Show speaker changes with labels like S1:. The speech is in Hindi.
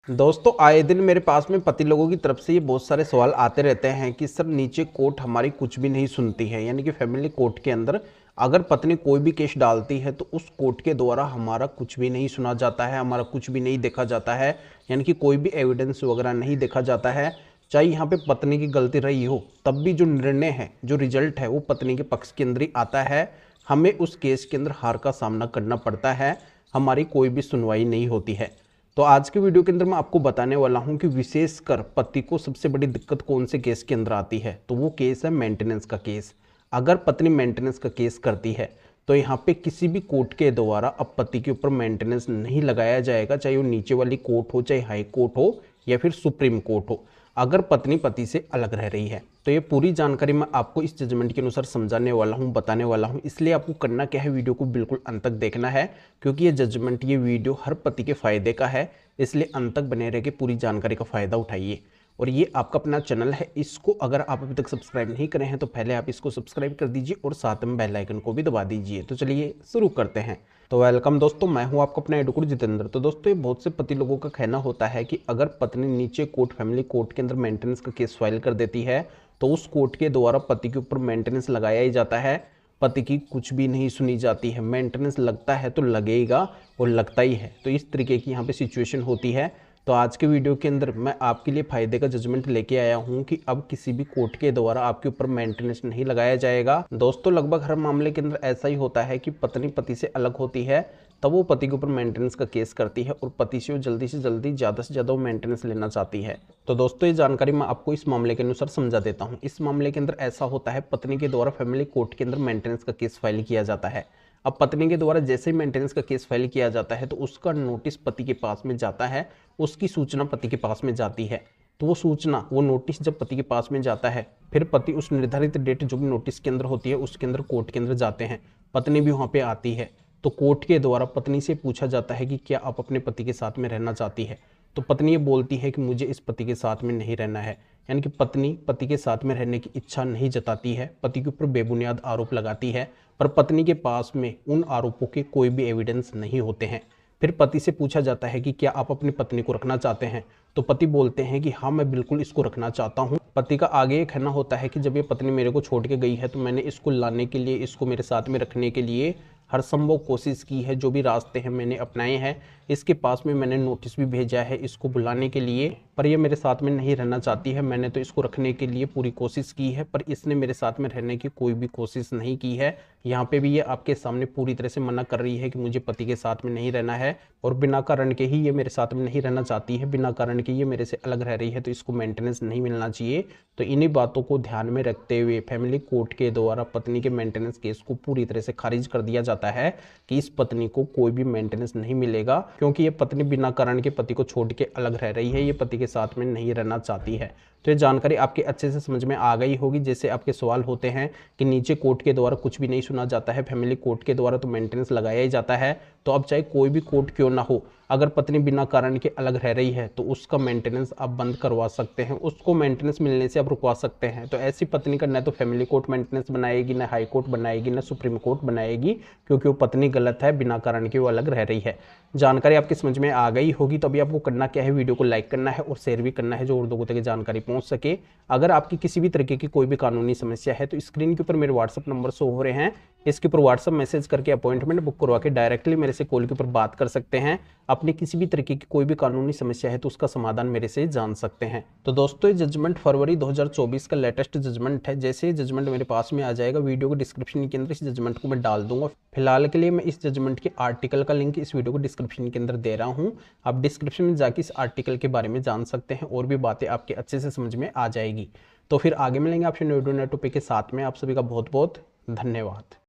S1: दोस्तों आए दिन मेरे पास में पति लोगों की तरफ से ये बहुत सारे सवाल आते रहते हैं कि सर नीचे कोर्ट हमारी कुछ भी नहीं सुनती है, यानी कि फैमिली कोर्ट के अंदर अगर पत्नी कोई भी केस डालती है तो उस कोर्ट के द्वारा हमारा कुछ भी नहीं सुना जाता है, हमारा कुछ भी नहीं देखा जाता है, यानी कि कोई भी एविडेंस वगैरह नहीं देखा जाता है। चाहे यहाँ पे पत्नी की गलती रही हो तब भी जो निर्णय है, जो रिजल्ट है वो पत्नी के पक्ष के अंदर ही आता है। हमें उस केस के अंदर हार का सामना करना पड़ता है, हमारी कोई भी सुनवाई नहीं होती है। तो आज के वीडियो के अंदर मैं आपको बताने वाला हूं कि विशेषकर पति को सबसे बड़ी दिक्कत कौन से केस के अंदर आती है। तो वो केस है मेंटेनेंस का केस। अगर पत्नी मेंटेनेंस का केस करती है तो यहाँ पे किसी भी कोर्ट के द्वारा अब पति के ऊपर मेंटेनेंस नहीं लगाया जाएगा, चाहे वो नीचे वाली कोर्ट हो, चाहे हाई कोर्ट हो या फिर सुप्रीम कोर्ट हो, अगर पत्नी पति से अलग रह रही है। तो ये पूरी जानकारी मैं आपको इस जजमेंट के अनुसार समझाने वाला हूँ, बताने वाला हूँ। इसलिए आपको करना क्या है, वीडियो को बिल्कुल अंत तक देखना है, क्योंकि ये जजमेंट, ये वीडियो हर पति के फायदे का है। इसलिए अंत तक बने रह के पूरी जानकारी का फायदा उठाइए। और ये आपका अपना चैनल है, इसको अगर आप अभी तक सब्सक्राइब नहीं करे हैं तो पहले आप इसको सब्सक्राइब कर दीजिए और साथ में बेल आइकन को भी दबा दीजिए। तो चलिए शुरू करते हैं। तो वेलकम दोस्तों, मैं हूं आपका अपना एडवोकेट जितेंद्र। तो दोस्तों ये बहुत से पति लोगों का कहना होता है कि अगर पत्नी नीचे कोर्ट, फैमिली कोर्ट के अंदर मेंटेनेंस का केस फाइल कर देती है तो उस कोर्ट के द्वारा पति के ऊपर मेंटेनेंस लगाया ही जाता है, पति की कुछ भी नहीं सुनी जाती है। मेंटेनेंस लगता है तो लगेगा और लगता ही है। तो इस तरीके की यहाँ पे सिचुएशन होती है। तो आज के वीडियो के अंदर मैं आपके लिए फ़ायदे का जजमेंट लेके आया हूँ कि अब किसी भी कोर्ट के द्वारा आपके ऊपर मेंटेनेंस नहीं लगाया जाएगा। दोस्तों लगभग हर मामले के अंदर ऐसा ही होता है कि पत्नी पति से अलग होती है तब वो पति के ऊपर मेंटेनेंस का केस करती है और पति से वो जल्दी से जल्दी, ज़्यादा से ज़्यादा वो मेंटेनेंस लेना चाहती है। तो दोस्तों ये जानकारी मैं आपको इस मामले के अनुसार समझा देता हूँ। इस मामले के अंदर ऐसा होता है, पत्नी के द्वारा फैमिली कोर्ट के अंदर मेंटेनेंस का केस फाइल किया जाता है। अब पत्नी के द्वारा जैसे ही मेंटेनेंस का केस फाइल किया जाता है तो उसका नोटिस पति के पास में जाता है, उसकी सूचना पति के पास में जाती है। तो वो सूचना, वो नोटिस जब पति के पास में जाता है, फिर पति उस निर्धारित डेट जो भी नोटिस के अंदर होती है उसके अंदर कोर्ट के अंदर जाते हैं, पत्नी भी वहाँ पे आती है। तो कोर्ट के द्वारा पत्नी से पूछा जाता है कि क्या आप अपने पति के साथ में रहना चाहती है। तो पत्नी ये बोलती है कि मुझे इस पति के साथ में नहीं रहना है, यानी कि पत्नी पति के साथ में रहने की इच्छा नहीं जताती है, पति के ऊपर बेबुनियाद आरोप लगाती है, पर पत्नी के पास में उन आरोपों के कोई भी एविडेंस नहीं होते हैं। फिर पति से पूछा जाता है कि क्या आप अपनी पत्नी को रखना चाहते हैं। तो पति बोलते हैं कि हाँ, मैं बिल्कुल इसको रखना चाहता हूँ। पति का आगे ये कहना होता है कि जब ये पत्नी मेरे को छोड़ के गई है तो मैंने इसको लाने के लिए, इसको मेरे साथ में रखने के लिए हर संभव कोशिश की है, जो भी रास्ते हैं मैंने अपनाए हैं। इसके पास में मैंने नोटिस भी भेजा है इसको बुलाने के लिए, पर ये मेरे साथ में नहीं रहना चाहती है। मैंने तो इसको रखने के लिए पूरी कोशिश की है, पर इसने मेरे साथ में रहने की कोई भी कोशिश नहीं की है। यहाँ पे भी ये आपके सामने पूरी तरह से मना कर रही है कि मुझे पति के साथ में नहीं रहना है और बिना कारण के ही ये मेरे साथ में नहीं रहना चाहती है, बिना कारण के ये मेरे से अलग रह रही है, तो इसको मेंटेनेंस नहीं मिलना चाहिए। तो इन्हीं बातों को ध्यान में रखते हुए फैमिली कोर्ट के द्वारा पत्नी के मेंटेनेंस केस को पूरी तरह से खारिज कर दिया जाता है कि इस पत्नी को कोई भी मेंटेनेंस नहीं मिलेगा, क्योंकि ये पत्नी बिना कारण के पति को छोड़ के अलग रह रही है, ये पति के साथ में नहीं रहना चाहती है। तो ये जानकारी आपके अच्छे से समझ में आ गई होगी। जैसे आपके सवाल होते हैं कि नीचे कोर्ट के द्वारा कुछ भी नहीं सुना जाता है, फैमिली कोर्ट के द्वारा तो मेंटेनेंस लगाया ही जाता है। तो अब चाहे कोई भी कोर्ट क्यों ना हो, अगर पत्नी बिना कारण के अलग रह रही है तो उसका मेंटेनेंस आप बंद करवा सकते हैं, उसको मेंटेनेंस मिलने से आप रुकवा सकते हैं। तो ऐसी पत्नी का न तो फैमिली कोर्ट मेंटेनेंस बनाएगी, न हाई कोर्ट बनाएगी, न सुप्रीम कोर्ट बनाएगी, क्योंकि वो पत्नी गलत है, बिना कारण के वो अलग रह रही है। जानकारी आपकी समझ में आ गई होगी। तो अभी आपको करना क्या है, वीडियो को लाइक करना है और शेयर भी करना है, जो और लोगों तक जानकारी पहुंच सके। अगर आपकी किसी भी तरीके की कोई भी कानूनी समस्या है तो स्क्रीन के ऊपर मेरे व्हाट्सअप नंबर शो हो रहे हैं, इसके ऊपर व्हाट्सअप मैसेज करके अपॉइंटमेंट बुक करवा के डायरेक्टली मेरे से कॉल के ऊपर बात कर सकते हैं। अपनी किसी भी तरीके की कोई भी कानूनी समस्या है तो उसका समाधान मेरे से जान सकते हैं। तो दोस्तों ये जजमेंट फरवरी 2024 का लेटेस्ट जजमेंट है। जैसे ये जजमेंट मेरे पास में आ जाएगा, वीडियो को डिस्क्रिप्शन के अंदर इस जजमेंट को मैं डाल दूंगा। फिलहाल के लिए मैं इस जजमेंट के आर्टिकल का लिंक इस वीडियो को डिस्क्रिप्शन के अंदर दे रहा हूँ। आप डिस्क्रिप्शन में जाके इस आर्टिकल के बारे में जान सकते हैं और भी बातें आपके अच्छे से समझ में आ जाएगी। तो फिर आगे मिलेंगे आपसे नए टॉपिक के साथ में। आप सभी का बहुत बहुत धन्यवाद।